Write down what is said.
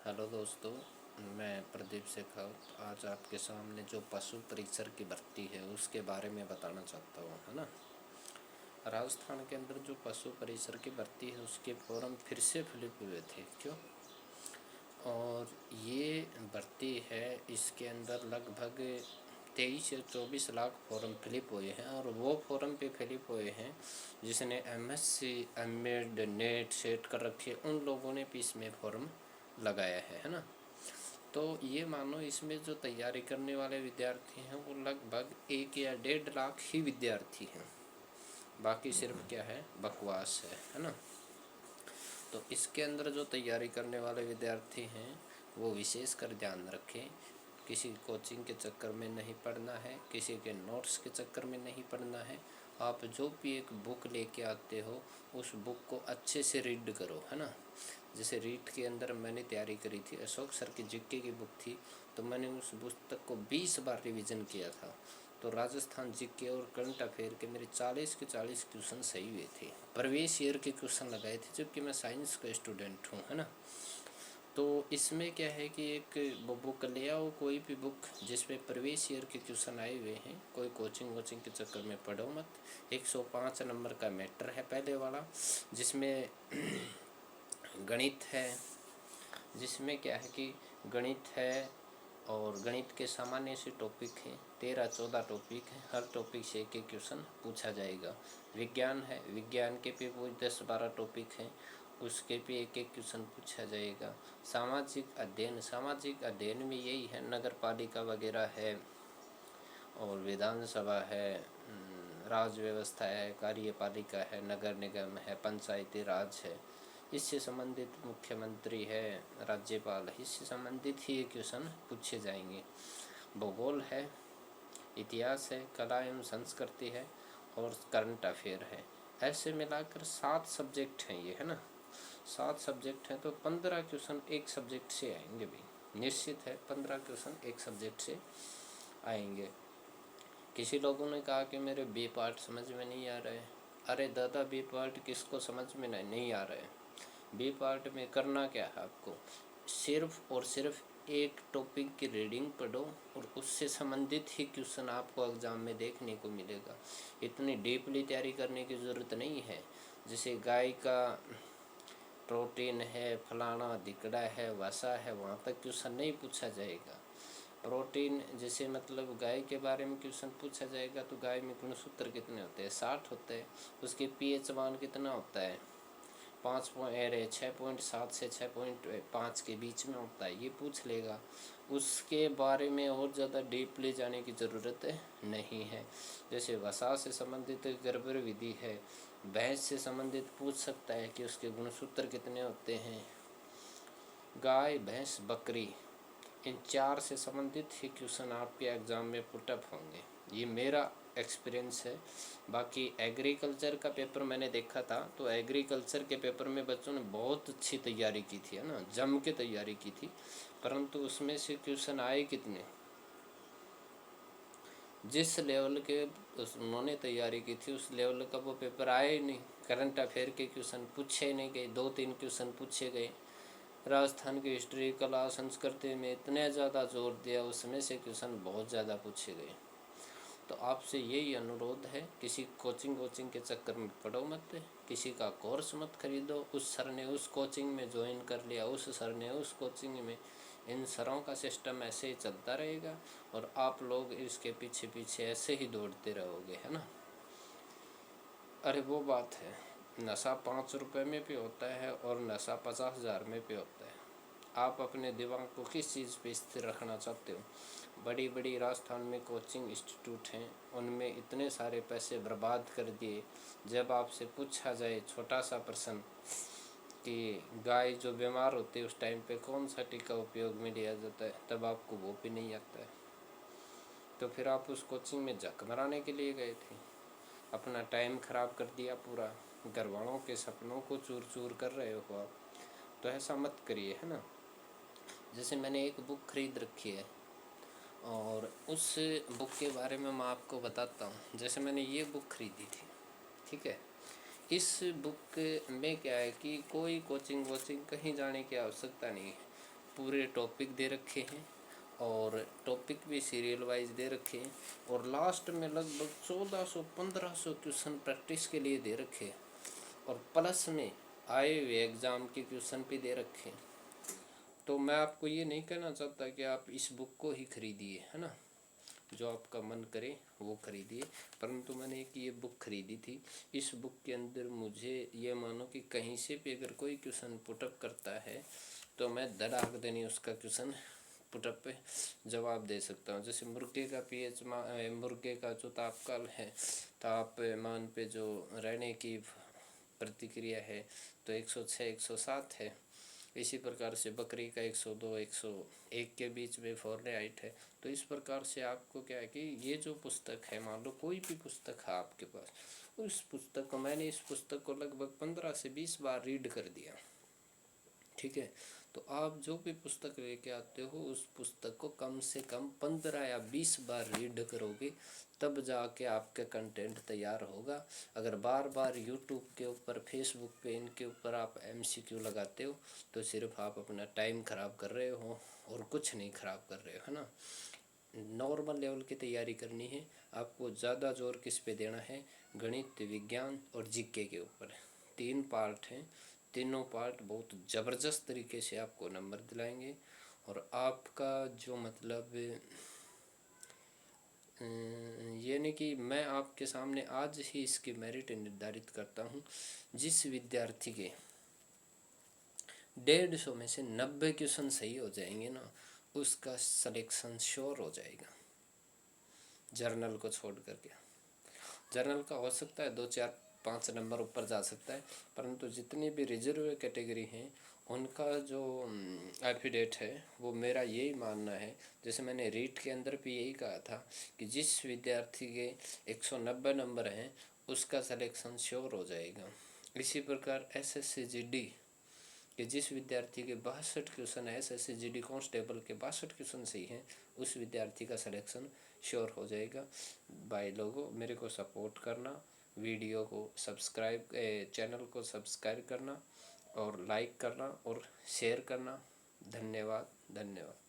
Hello दोस्तों, मैं प्रदीप शेखावत आज आपके सामने जो पशु परिसर की भर्ती है उसके बारे में बताना चाहता हूँ, है ना। राजस्थान के अंदर जो पशु परिसर की भर्ती है उसके फॉर्म फिर से फिलिप हुए थे, क्यों? और ये भर्ती है, इसके अंदर लगभग 23 या 24 लाख फॉर्म फिलिप हुए हैं। और वो फॉर्म पे फिलिप हुए हैं जिसने MSc एम.एड नेट सेट कर रखी है, उन लोगों ने भी इसमें फॉर्म लगाया है ना। तो ये मानो इसमें जो तैयारी करने वाले विद्यार्थी हैं वो लगभग 1 या 1.5 लाख ही विद्यार्थी हैं। बाकी सिर्फ क्या है, बकवास है ना। तो इसके अंदर जो तैयारी करने वाले विद्यार्थी हैं वो विशेष कर ध्यान रखें। किसी कोचिंग के चक्कर में नहीं पढ़ना है, किसी के नोट्स के चक्कर में नहीं पढ़ना है। आप जो भी एक बुक लेके आते हो उस बुक को अच्छे से रीड करो, है ना। जैसे रीड के अंदर मैंने तैयारी करी थी, अशोक सर की जीके की बुक थी, तो मैंने उस पुस्तक को 20 बार रिवीजन किया था। तो राजस्थान जीके और करंट अफेयर के मेरे 40 के 40 क्वेश्चन सही हुए थे। प्रवेश ईयर के क्वेश्चन लगाए थे, जबकि मैं साइंस का स्टूडेंट हूँ, है ना। तो इसमें क्या है कि एक बुक ले आओ, कोई भी बुक जिसमें प्रवेश ईयर के क्वेश्चन आए हुए हैं। कोई कोचिंग वोचिंग के चक्कर में पढ़ो मत। 105 नंबर का मैटर है पहले वाला, जिसमें गणित है, जिसमें क्या है कि गणित है और गणित के सामान्य से टॉपिक हैं, 13-14 टॉपिक हैं। हर टॉपिक से एक एक क्वेश्चन पूछा जाएगा। विज्ञान है, विज्ञान के भी वो 10-12 टॉपिक हैं, उसके भी एक एक क्वेश्चन पूछा जाएगा। सामाजिक अध्ययन, सामाजिक अध्ययन में यही है, नगर पालिका वगैरह है और विधानसभा है, राज्य व्यवस्था है, कार्यपालिका है, नगर निगम है, पंचायती राज है, इससे संबंधित मुख्यमंत्री है, राज्यपाल है, इससे संबंधित ही ये क्वेश्चन पूछे जाएंगे। भूगोल है, इतिहास है, कला एवं संस्कृति है और करंट अफेयर है। ऐसे मिलाकर 7 सब्जेक्ट हैं ये, है ना। 7 सब्जेक्ट हैं तो 15 क्वेश्चन एक सब्जेक्ट से आएंगे भी, निश्चित है 15 क्वेश्चन एक सब्जेक्ट से आएंगे। किसी लोगों ने कहा कि मेरे बी पार्ट समझ में नहीं आ रहे। अरे दादा, बी पार्ट किसको समझ में नहीं आ रहे? बी पार्ट में करना क्या है आपको, सिर्फ और सिर्फ एक टॉपिक की रीडिंग पढ़ो और उससे संबंधित ही क्वेश्चन आपको एग्ज़ाम में देखने को मिलेगा। इतनी डीपली तैयारी करने की ज़रूरत नहीं है। जैसे गाय का प्रोटीन है, फलाना दिकड़ा है, वसा है, वहाँ तक क्वेश्चन नहीं पूछा जाएगा। प्रोटीन जैसे मतलब गाय के बारे में क्वेश्चन पूछा जाएगा तो गाय में गुणसूत्र कितने होते हैं, 60 होते हैं। उसके पीएच मान कितना होता है, 6.7 से 6.5 के बीच में होता है, ये पूछ लेगा। उसके बारे में और ज़्यादा डीपली जाने की ज़रूरत नहीं है। जैसे वसा से संबंधित गर्भ विधि है, भैंस से संबंधित पूछ सकता है कि उसके गुणसूत्र कितने होते हैं। गाय, भैंस, बकरी, इन 4 से संबंधित ही क्वेश्चन आपके एग्ज़ाम में पुटअप होंगे। ये मेरा एक्सपीरियंस है। बाकी एग्रीकल्चर का पेपर मैंने देखा था, तो एग्रीकल्चर के पेपर में बच्चों ने बहुत अच्छी तैयारी की थी, है ना, जम के तैयारी की थी। परंतु उसमें से क्वेश्चन आए कितने, जिस लेवल के उन्होंने तैयारी की थी उस लेवल का वो पेपर आया ही नहीं। करंट अफेयर के क्वेश्चन पूछे नहीं गए, 2-3 क्वेश्चन पूछे गए। राजस्थान की हिस्ट्री, कला, संस्कृति में इतने ज़्यादा जोर दिया, उसमें से क्वेश्चन बहुत ज़्यादा पूछे गए। तो आपसे यही अनुरोध है, किसी कोचिंग वोचिंग के चक्कर में पढ़ो मत, किसी का कोर्स मत खरीदो। उस सर ने उस कोचिंग में ज्वाइन कर लिया, उस सर ने उस कोचिंग में, इन सरों का सिस्टम ऐसे ही चलता रहेगा और आप लोग इसके पीछे पीछे ऐसे ही दौड़ते रहोगे, है ना। अरे वो बात है, नशा 5 रुपये में भी होता है और नशा 50,000 में भी होता है। आप अपने दिमाग को किस चीज़ पे स्थिर रखना चाहते हो? बड़ी बड़ी राजस्थान में कोचिंग इंस्टीट्यूट हैं, उनमें इतने सारे पैसे बर्बाद कर दिए। जब आपसे पूछा जाए छोटा सा प्रश्न कि गाय जो बीमार होती है उस टाइम पे कौन सा टीका उपयोग में लिया जाता है, तब आपको वो भी नहीं आता है। तो फिर आप उस कोचिंग में जक मराने के लिए गए थे, अपना टाइम ख़राब कर दिया पूरा, घर वालों के सपनों को चूर चूर कर रहे हो आप। तो ऐसा मत करिए, है ना। जैसे मैंने एक बुक खरीद रखी है और उस बुक के बारे में मैं आपको बताता हूँ। जैसे मैंने ये बुक खरीदी थी, ठीक है। इस बुक में क्या है कि कोई कोचिंग वोचिंग कहीं जाने की आवश्यकता नहीं है। पूरे टॉपिक दे रखे हैं और टॉपिक भी सीरियल वाइज दे रखे हैं और लास्ट में लगभग 1400-1500 क्वेश्चन प्रैक्टिस के लिए दे रखे हैं और प्लस में आए हुए एग्ज़ाम के क्वेश्चन भी दे रखे हैं। तो मैं आपको ये नहीं कहना चाहता कि आप इस बुक को ही खरीदिए, है ना, जो आपका मन करे वो खरीदिए, परंतु मैंने एक ये बुक खरीदी थी। इस बुक के अंदर मुझे ये मानो कि कहीं से भी अगर कोई क्वेश्चन पुटअप करता है तो मैं धड़ाक देनी उसका क्वेश्चन पुटअप पे जवाब दे सकता हूँ। जैसे मुर्गे का पीएच मुर्गे का जो तापकाल है, तापमान पे जो रहने की प्रतिक्रिया है तो 106 107 है। इसी प्रकार से बकरी का 102 101 के बीच में फ़ारेनहाइट है। तो इस प्रकार से आपको क्या है कि ये जो पुस्तक है, मान लो कोई भी पुस्तक है आपके पास, उस पुस्तक को मैंने इस पुस्तक को लगभग 15 से 20 बार रीड कर दिया, ठीक है। तो आप जो भी पुस्तक लेके आते हो उस पुस्तक को कम से कम 15 या 20 बार रीड करोगे तब जाके आपका कंटेंट तैयार होगा। अगर बार बार यूट्यूब के ऊपर, फेसबुक पे, इनके ऊपर आप MCQ लगाते हो तो सिर्फ आप अपना टाइम ख़राब कर रहे हो और कुछ नहीं ख़राब कर रहे हो, है ना। नॉर्मल लेवल की तैयारी करनी है आपको। ज़्यादा जोर किस पे देना है? गणित, विज्ञान और जीके के ऊपर। 3 पार्ट हैं, तीनों पार्ट बहुत ज़बरदस्त तरीके से आपको नंबर दिलाएंगे और आपका जो मतलब ये नहीं कि मैं आपके सामने आज ही इसकी मेरिट निर्धारित करता हूँ। जिस विद्यार्थी के 150 में से 90 क्वेश्चन सही हो जाएंगे ना, उसका सिलेक्शन श्योर हो जाएगा, जर्नल को छोड़ करके। जर्नल का हो सकता है 2 4 5 नंबर ऊपर जा सकता है, परंतु जितनी भी रिजर्व कैटेगरी हैं उनका जो एफिडेट है वो मेरा यही मानना है। जैसे मैंने रीट के अंदर भी यही कहा था कि जिस विद्यार्थी के 190 नंबर हैं उसका सिलेक्शन श्योर हो जाएगा। इसी प्रकार SSC-GD कि जिस विद्यार्थी के 62 क्वेश्चन है, SSC-GD कांस्टेबल के 62 क्वेश्चन सही हैं, उस विद्यार्थी का सिलेक्शन श्योर हो जाएगा। भाई लोगों, मेरे को सपोर्ट करना, वीडियो को सब्सक्राइब, चैनल को सब्सक्राइब करना और लाइक करना और शेयर करना। धन्यवाद, धन्यवाद।